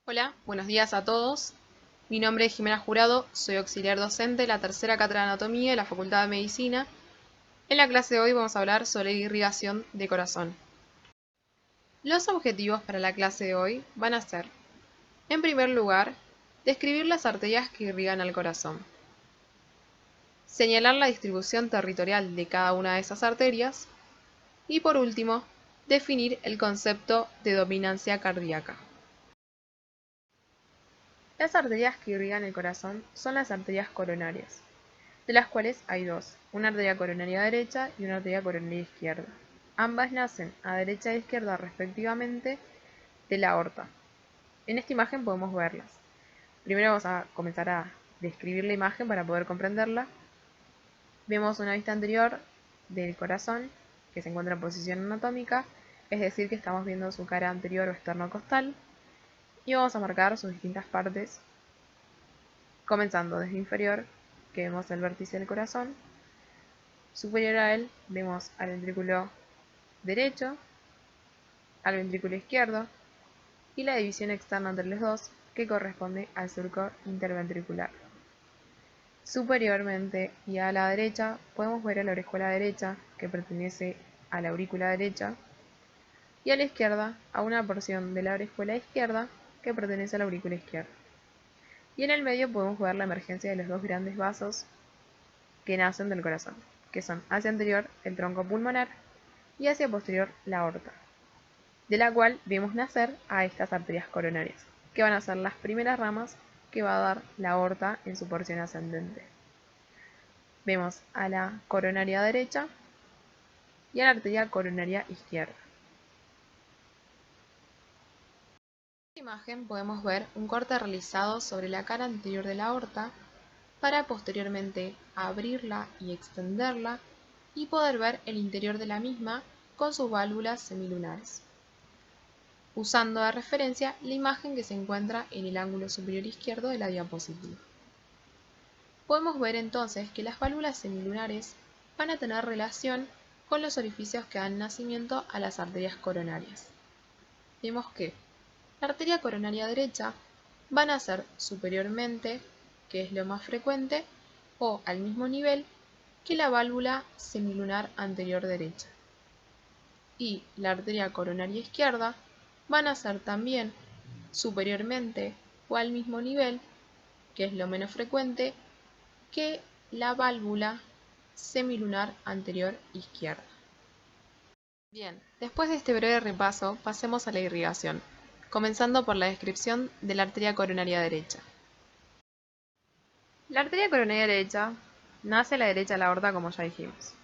Hola, buenos días a todos. Mi nombre es Jimena Jurado, soy auxiliar docente de la tercera cátedra de Anatomía de la Facultad de Medicina. En la clase de hoy vamos a hablar sobre irrigación de corazón. Los objetivos para la clase de hoy van a ser, en primer lugar, describir las arterias que irrigan al corazón, señalar la distribución territorial de cada una de esas arterias y, por último, definir el concepto de dominancia cardíaca. Las arterias que irrigan el corazón son las arterias coronarias, de las cuales hay dos, una arteria coronaria derecha y una arteria coronaria izquierda. Ambas nacen a derecha e izquierda respectivamente de la aorta. En esta imagen podemos verlas. Primero vamos a comenzar a describir la imagen para poder comprenderla. Vemos una vista anterior del corazón que se encuentra en posición anatómica, es decir que estamos viendo su cara anterior o esternocostal, y vamos a marcar sus distintas partes, comenzando desde inferior, que vemos el vértice del corazón. Superior a él vemos al ventrículo derecho, al ventrículo izquierdo y la división externa entre los dos que corresponde al surco interventricular. Superiormente y a la derecha podemos ver a la orejuela derecha que pertenece a la aurícula derecha y a la izquierda a una porción de la orejuela izquierda que pertenece a la aurícula izquierda. Y en el medio podemos ver la emergencia de los dos grandes vasos que nacen del corazón, que son hacia anterior el tronco pulmonar y hacia posterior la aorta, de la cual vemos nacer a estas arterias coronarias, que van a ser las primeras ramas que va a dar la aorta en su porción ascendente. Vemos a la coronaria derecha y a la arteria coronaria izquierda. En esta imagen podemos ver un corte realizado sobre la cara anterior de la aorta para posteriormente abrirla y extenderla y poder ver el interior de la misma con sus válvulas semilunares, usando de referencia la imagen que se encuentra en el ángulo superior izquierdo de la diapositiva. Podemos ver entonces que las válvulas semilunares van a tener relación con los orificios que dan nacimiento a las arterias coronarias. Vemos que la arteria coronaria derecha va a nacer superiormente, que es lo más frecuente, o al mismo nivel que la válvula semilunar anterior derecha. Y la arteria coronaria izquierda va a nacer también superiormente o al mismo nivel, que es lo menos frecuente, que la válvula semilunar anterior izquierda. Bien, después de este breve repaso, pasemos a la irrigación, comenzando por la descripción de la arteria coronaria derecha. La arteria coronaria derecha nace a la derecha de la aorta, como ya dijimos.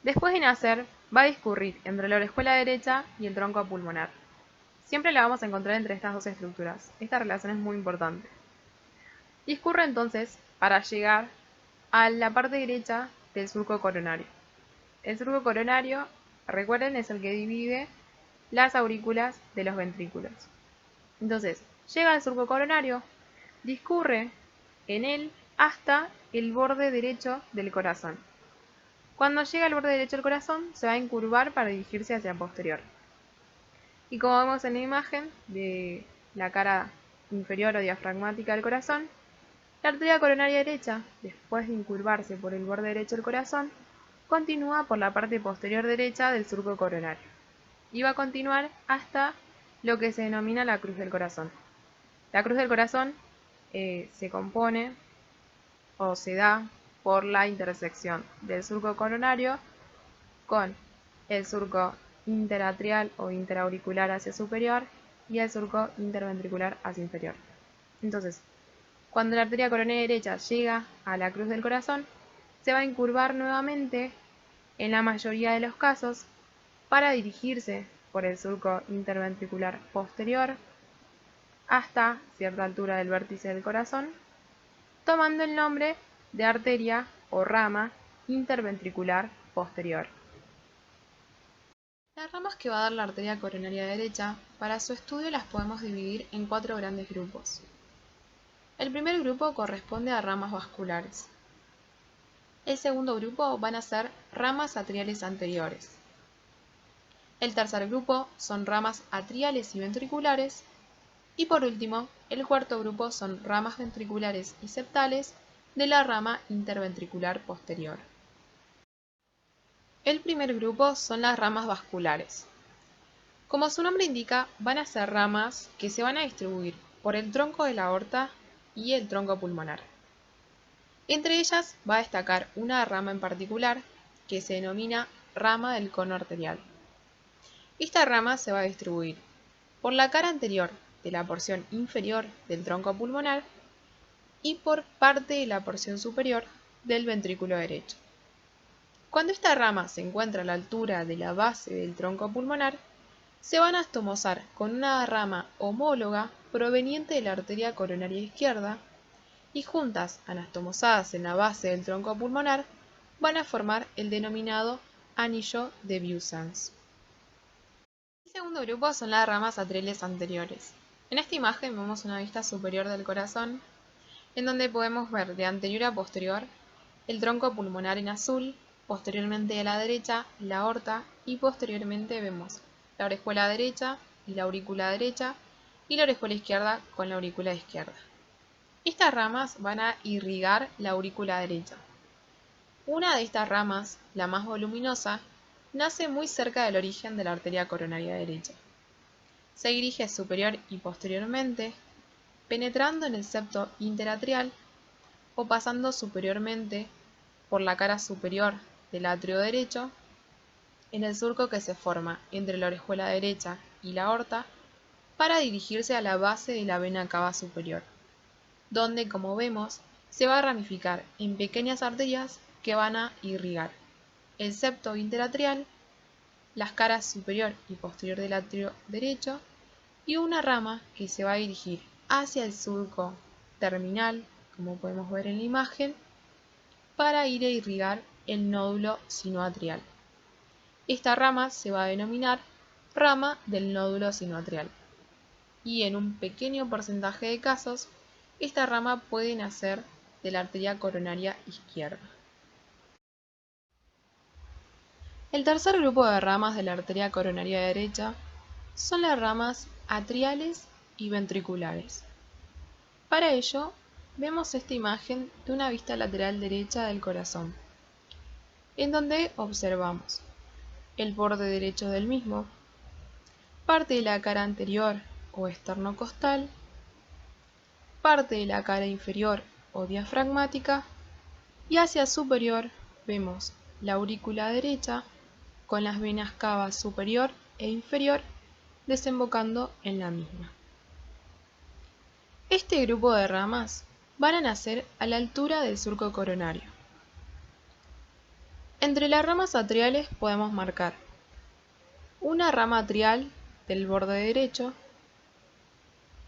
Después de nacer, va a discurrir entre la orejuela derecha y el tronco pulmonar. Siempre la vamos a encontrar entre estas dos estructuras. Esta relación es muy importante. Discurre entonces para llegar a la parte derecha del surco coronario. El surco coronario, recuerden, es el que divide las aurículas de los ventrículos. Entonces, llega al surco coronario, discurre en él hasta el borde derecho del corazón. Cuando llega al borde derecho del corazón, se va a incurvar para dirigirse hacia el posterior. Y como vemos en la imagen de la cara inferior o diafragmática del corazón, la arteria coronaria derecha, después de incurvarse por el borde derecho del corazón, continúa por la parte posterior derecha del surco coronario y va a continuar hasta lo que se denomina la cruz del corazón. La cruz del corazón se compone o se da por la intersección del surco coronario con el surco interatrial o interauricular hacia superior y el surco interventricular hacia inferior. Entonces, cuando la arteria coronaria derecha llega a la cruz del corazón, se va a incurvar nuevamente en la mayoría de los casos para dirigirse por el surco interventricular posterior hasta cierta altura del vértice del corazón, tomando el nombre de arteria o rama interventricular posterior. Las ramas que va a dar la arteria coronaria derecha, para su estudio las podemos dividir en 4 grandes grupos. El primer grupo corresponde a ramas vasculares. El segundo grupo van a ser ramas atriales anteriores. El tercer grupo son ramas atriales y ventriculares. Y por último, el cuarto grupo son ramas ventriculares y septales de la rama interventricular posterior. El primer grupo son las ramas vasculares. Como su nombre indica, van a ser ramas que se van a distribuir por el tronco de la aorta y el tronco pulmonar. Entre ellas va a destacar una rama en particular que se denomina rama del cono arterial. Esta rama se va a distribuir por la cara anterior de la porción inferior del tronco pulmonar y por parte de la porción superior del ventrículo derecho. Cuando esta rama se encuentra a la altura de la base del tronco pulmonar, se van a astomosar con una rama homóloga proveniente de la arteria coronaria izquierda y juntas, anastomosadas en la base del tronco pulmonar, van a formar el denominado anillo de Vieussens. El segundo grupo son las ramas atriales anteriores. En esta imagen vemos una vista superior del corazón, en donde podemos ver de anterior a posterior el tronco pulmonar en azul, posteriormente a la derecha la aorta y posteriormente vemos la orejuela derecha y la aurícula derecha y la orejuela izquierda con la aurícula izquierda. Estas ramas van a irrigar la aurícula derecha. Una de estas ramas, la más voluminosa, nace muy cerca del origen de la arteria coronaria derecha. Se dirige superior y posteriormente, penetrando en el septo interatrial o pasando superiormente por la cara superior del atrio derecho, en el surco que se forma entre la orejuela derecha y la aorta, para dirigirse a la base de la vena cava superior, donde, como vemos, se va a ramificar en pequeñas arterias que van a irrigar el septo interatrial, las caras superior y posterior del atrio derecho y una rama que se va a dirigir hacia el surco terminal, como podemos ver en la imagen, para ir a irrigar el nódulo sinoatrial. Esta rama se va a denominar rama del nódulo sinoatrial y en un pequeño porcentaje de casos esta rama puede nacer de la arteria coronaria izquierda. El tercer grupo de ramas de la arteria coronaria derecha son las ramas atriales y ventriculares. Para ello, vemos esta imagen de una vista lateral derecha del corazón, en donde observamos el borde derecho del mismo, parte de la cara anterior o esternocostal, parte de la cara inferior o diafragmática y hacia superior vemos la aurícula derecha con las venas cava superior e inferior desembocando en la misma. Este grupo de ramas van a nacer a la altura del surco coronario. Entre las ramas atriales podemos marcar una rama atrial del borde derecho,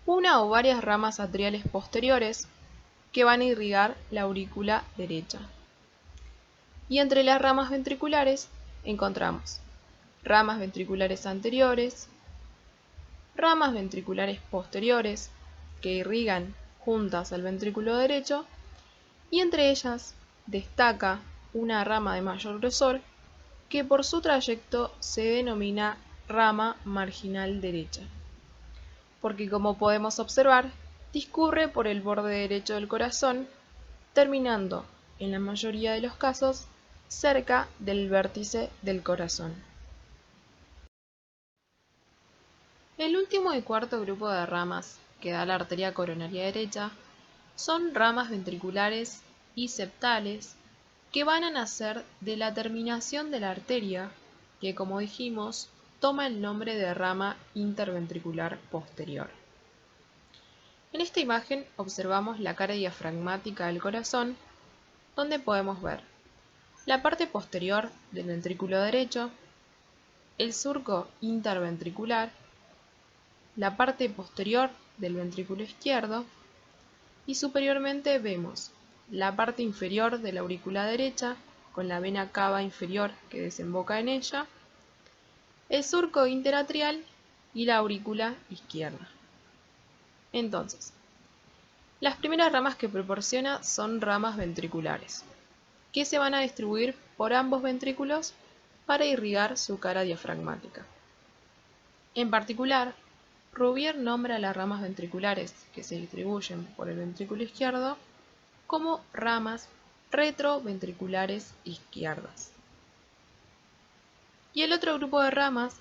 una o varias ramas atriales posteriores que van a irrigar la aurícula derecha. Y entre las ramas ventriculares encontramos ramas ventriculares anteriores, ramas ventriculares posteriores que irrigan juntas al ventrículo derecho y entre ellas destaca una rama de mayor grosor que por su trayecto se denomina rama marginal derecha, porque como podemos observar, discurre por el borde derecho del corazón, terminando, en la mayoría de los casos, cerca del vértice del corazón. El último y cuarto grupo de ramas que da la arteria coronaria derecha son ramas ventriculares y septales que van a nacer de la terminación de la arteria, que como dijimos, toma el nombre de rama interventricular posterior. En esta imagen observamos la cara diafragmática del corazón, donde podemos ver la parte posterior del ventrículo derecho, el surco interventricular, la parte posterior del ventrículo izquierdo y superiormente vemos la parte inferior de la aurícula derecha con la vena cava inferior que desemboca en ella, el surco interatrial y la aurícula izquierda. Entonces, las primeras ramas que proporciona son ramas ventriculares, que se van a distribuir por ambos ventrículos para irrigar su cara diafragmática. En particular, Rouvier nombra las ramas ventriculares que se distribuyen por el ventrículo izquierdo como ramas retroventriculares izquierdas. Y el otro grupo de ramas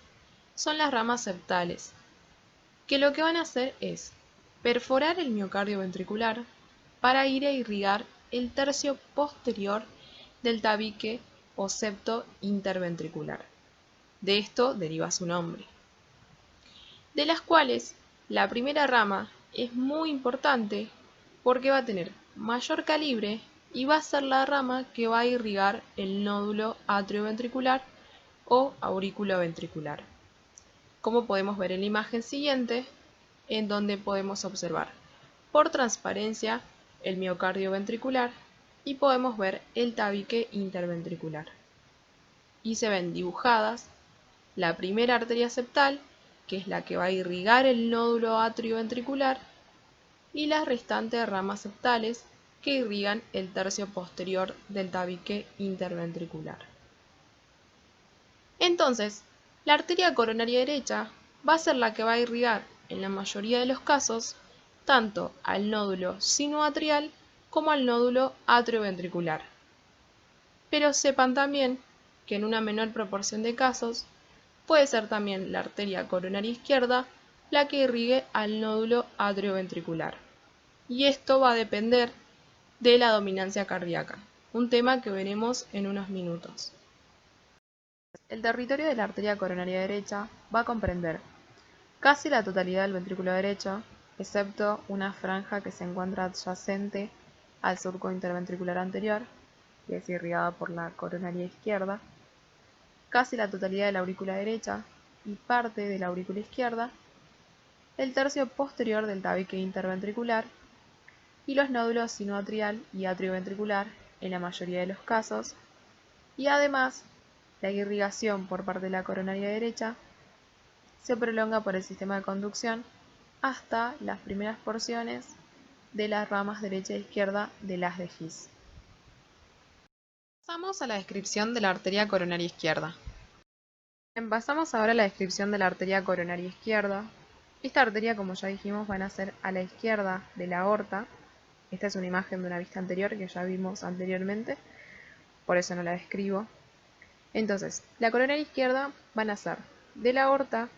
son las ramas septales, que lo que van a hacer es perforar el miocardio ventricular para ir a irrigar el tercio posterior del tabique o septo interventricular. De esto deriva su nombre. De las cuales la primera rama es muy importante porque va a tener mayor calibre y va a ser la rama que va a irrigar el nódulo atrioventricular o aurículo ventricular, como podemos ver en la imagen siguiente, en donde podemos observar por transparencia el miocardio ventricular y podemos ver el tabique interventricular. Y se ven dibujadas la primera arteria septal, que es la que va a irrigar el nódulo atrioventricular, y las restantes ramas septales que irrigan el tercio posterior del tabique interventricular. Entonces, la arteria coronaria derecha va a ser la que va a irrigar, en la mayoría de los casos, tanto al nódulo sinoatrial como al nódulo atrioventricular. Pero sepan también que en una menor proporción de casos, puede ser también la arteria coronaria izquierda la que irrigue al nódulo atrioventricular. Y esto va a depender de la dominancia cardíaca, un tema que veremos en unos minutos. El territorio de la arteria coronaria derecha va a comprender casi la totalidad del ventrículo derecho, excepto una franja que se encuentra adyacente al surco interventricular anterior, que es irrigada por la coronaria izquierda, casi la totalidad de la aurícula derecha y parte de la aurícula izquierda, el tercio posterior del tabique interventricular y los nódulos sinoatrial y atrioventricular en la mayoría de los casos, y además la irrigación por parte de la coronaria derecha se prolonga por el sistema de conducción hasta las primeras porciones de las ramas derecha e izquierda de las de His. Pasamos a la descripción de la arteria coronaria izquierda. Pasamos ahora a la descripción de la arteria coronaria izquierda. Esta arteria, como ya dijimos, va a nacer a la izquierda de la aorta. Esta es una imagen de una vista anterior que ya vimos anteriormente, por eso no la describo. Entonces, la coronaria izquierda va a nacer de la aorta,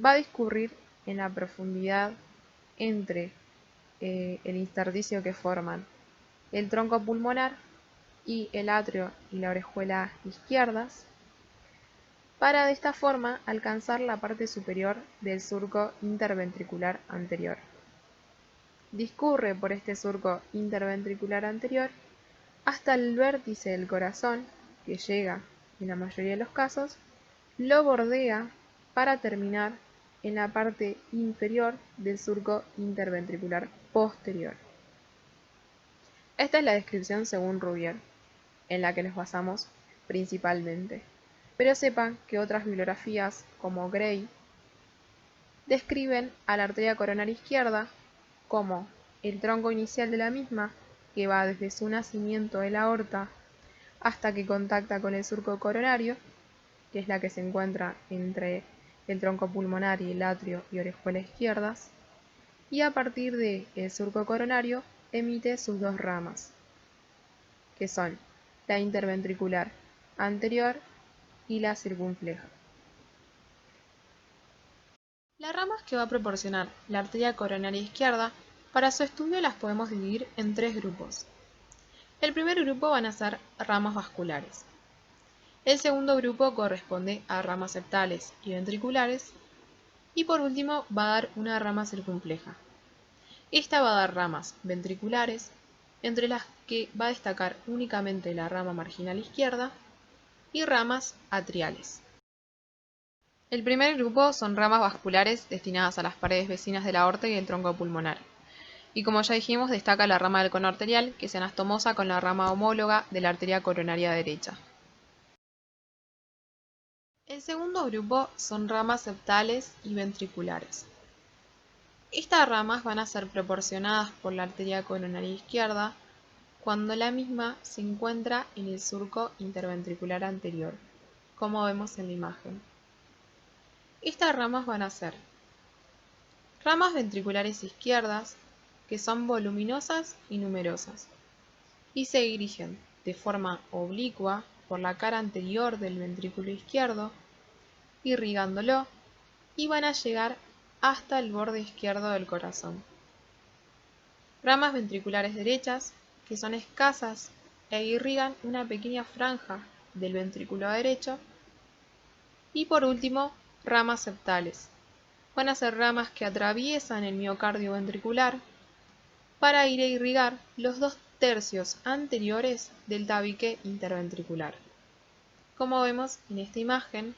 va a discurrir en la profundidad entre el intersticio que forman el tronco pulmonar y el atrio y la orejuela izquierdas, para de esta forma alcanzar la parte superior del surco interventricular anterior. Discurre por este surco interventricular anterior hasta el vértice del corazón, que llega, en la mayoría de los casos, lo bordea para terminar en la parte inferior del surco interventricular posterior. Esta es la descripción según Rouvier, en la que nos basamos principalmente. Pero sepan que otras bibliografías, como Gray, describen a la arteria coronaria izquierda como el tronco inicial de la misma, que va desde su nacimiento de la aorta hasta que contacta con el surco coronario, que es la que se encuentra entre el tronco pulmonar y el atrio y orejuela izquierdas, y a partir del surco coronario emite sus dos ramas, que son la interventricular anterior y la circunfleja. Las ramas que va a proporcionar la arteria coronaria izquierda, para su estudio las podemos dividir en tres grupos. El primer grupo van a ser ramas vasculares. El segundo grupo corresponde a ramas septales y ventriculares. Y por último va a dar una rama circunfleja. Esta va a dar ramas ventriculares, entre las que va a destacar únicamente la rama marginal izquierda, y ramas atriales. El primer grupo son ramas vasculares destinadas a las paredes vecinas de la aorta y el tronco pulmonar. Y como ya dijimos, destaca la rama del cono arterial, que es anastomosa con la rama homóloga de la arteria coronaria derecha. El segundo grupo son ramas septales y ventriculares. Estas ramas van a ser proporcionadas por la arteria coronaria izquierda cuando la misma se encuentra en el surco interventricular anterior, como vemos en la imagen. Estas ramas van a ser Ramas ventriculares izquierdas, que son voluminosas y numerosas, y se dirigen de forma oblicua por la cara anterior del ventrículo izquierdo, irrigándolo, y van a llegar hasta el borde izquierdo del corazón. Ramas ventriculares derechas, que son escasas e irrigan una pequeña franja del ventrículo derecho. Y por último, ramas septales. Van a ser ramas que atraviesan el miocardio ventricular para ir a irrigar los 2/3 anteriores del tabique interventricular. Como vemos en esta imagen,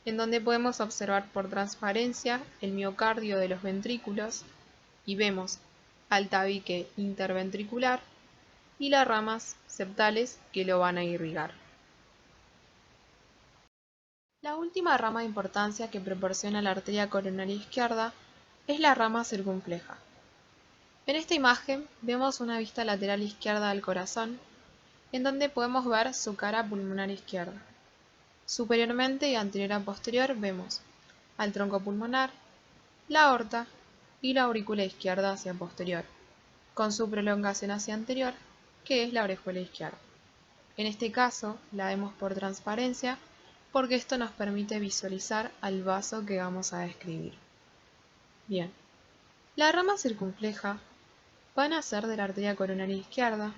en donde podemos observar por transparencia el miocardio de los ventrículos y vemos al tabique interventricular y las ramas septales que lo van a irrigar. La última rama de importancia que proporciona la arteria coronaria izquierda es la rama circunfleja. En esta imagen vemos una vista lateral izquierda del corazón, en donde podemos ver su cara pulmonar izquierda. Superiormente y anterior a posterior vemos al tronco pulmonar, la aorta y la aurícula izquierda hacia posterior, con su prolongación hacia anterior, que es la orejuela izquierda. En este caso la vemos por transparencia porque esto nos permite visualizar al vaso que vamos a describir. Bien, la rama circunfleja va a nacer de la arteria coronaria izquierda,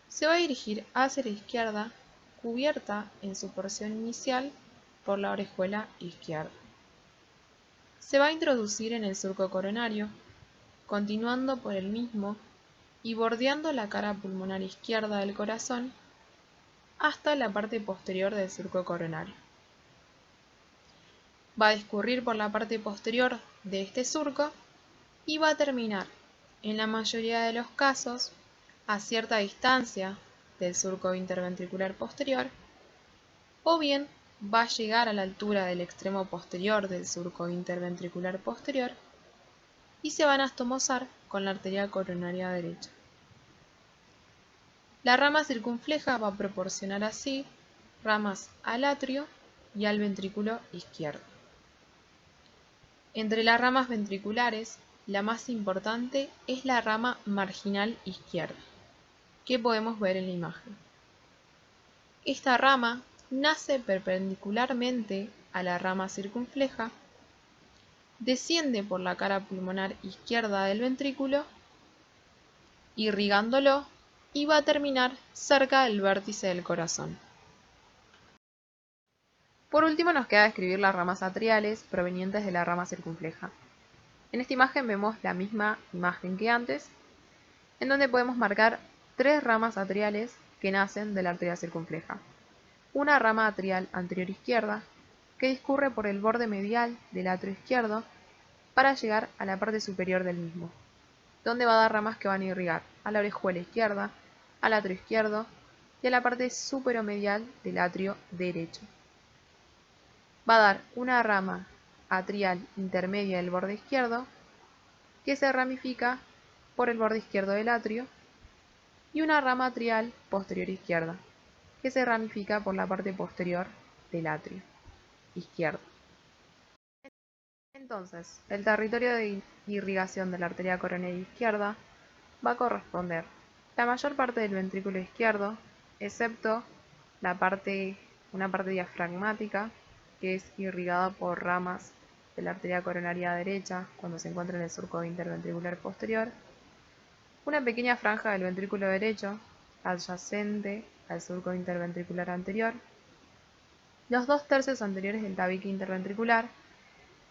se va a dirigir hacia la izquierda, cubierta en su porción inicial por la orejuela izquierda. Se va a introducir en el surco coronario, continuando por el mismo y bordeando la cara pulmonar izquierda del corazón hasta la parte posterior del surco coronario. Va a discurrir por la parte posterior de este surco y va a terminar, en la mayoría de los casos, a cierta distancia del surco interventricular posterior, o bien va a llegar a la altura del extremo posterior del surco interventricular posterior y se va a anastomosar con la arteria coronaria derecha. La rama circunfleja va a proporcionar así ramas al atrio y al ventrículo izquierdo. Entre las ramas ventriculares, la más importante es la rama marginal izquierda, que podemos ver en la imagen. Esta rama nace perpendicularmente a la rama circunfleja, desciende por la cara pulmonar izquierda del ventrículo, irrigándolo, y va a terminar cerca del vértice del corazón. Por último nos queda describir las ramas atriales provenientes de la rama circunfleja. En esta imagen vemos la misma imagen que antes, en donde podemos marcar 3 ramas atriales que nacen de la arteria circunfleja. Una rama atrial anterior izquierda, que discurre por el borde medial del atrio izquierdo para llegar a la parte superior del mismo, donde va a dar ramas que van a irrigar a la orejuela izquierda, al atrio izquierdo y a la parte superomedial del atrio derecho. Va a dar una rama atrial intermedia del borde izquierdo, que se ramifica por el borde izquierdo del atrio, y una rama atrial posterior izquierda, que se ramifica por la parte posterior del atrio izquierdo. Entonces, el territorio de irrigación de la arteria coronaria izquierda va a corresponder la mayor parte del ventrículo izquierdo, excepto una parte diafragmática, que es irrigada por ramas de la arteria coronaria derecha cuando se encuentra en el surco interventricular posterior, una pequeña franja del ventrículo derecho adyacente al surco interventricular anterior, los 2/3 anteriores del tabique interventricular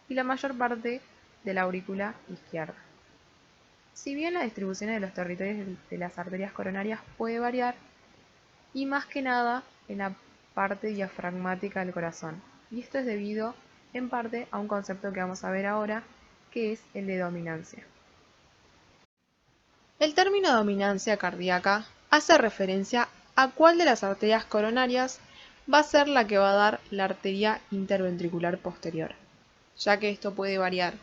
y la mayor parte de la aurícula izquierda. Si bien la distribución de los territorios de las arterias coronarias puede variar, y más que nada en la parte diafragmática del corazón, y esto es debido en parte a un concepto que vamos a ver ahora, que es el de dominancia. El término dominancia cardíaca hace referencia a cuál de las arterias coronarias va a ser la que va a dar la arteria interventricular posterior, ya que esto puede variar.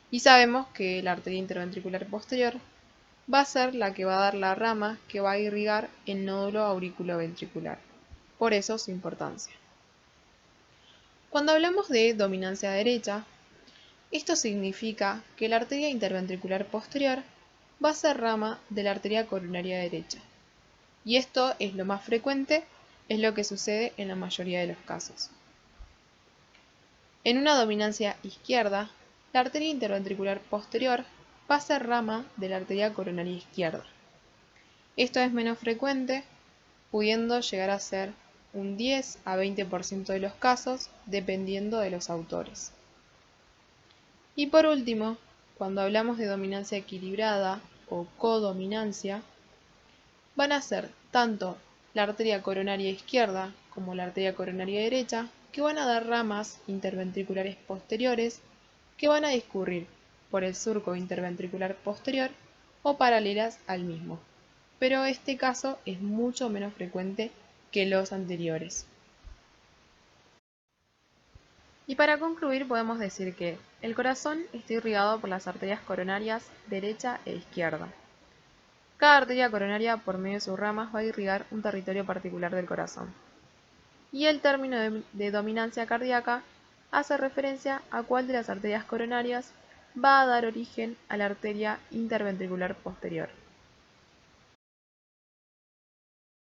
Y sabemos que la arteria interventricular posterior va a ser la que va a dar la rama que va a irrigar el nódulo auriculoventricular. Por eso su importancia. Cuando hablamos de dominancia derecha, Esto significa que la arteria interventricular posterior va a ser rama de la arteria coronaria derecha. Y esto es lo más frecuente, es lo que sucede en la mayoría de los casos. En una dominancia izquierda, la arteria interventricular posterior va a ser rama de la arteria coronaria izquierda. Esto es menos frecuente, pudiendo llegar a ser un 10 a 20% de los casos, dependiendo de los autores. Y por último, cuando hablamos de dominancia equilibrada o codominancia, van a ser tanto la arteria coronaria izquierda como la arteria coronaria derecha, que van a dar ramas interventriculares posteriores que van a discurrir por el surco interventricular posterior o paralelas al mismo. Pero este caso es mucho menos frecuente que los anteriores. Y para concluir podemos decir que el corazón está irrigado por las arterias coronarias derecha e izquierda. Cada arteria coronaria por medio de sus ramas va a irrigar un territorio particular del corazón. Y el término de dominancia cardíaca hace referencia a cuál de las arterias coronarias va a dar origen a la arteria interventricular posterior.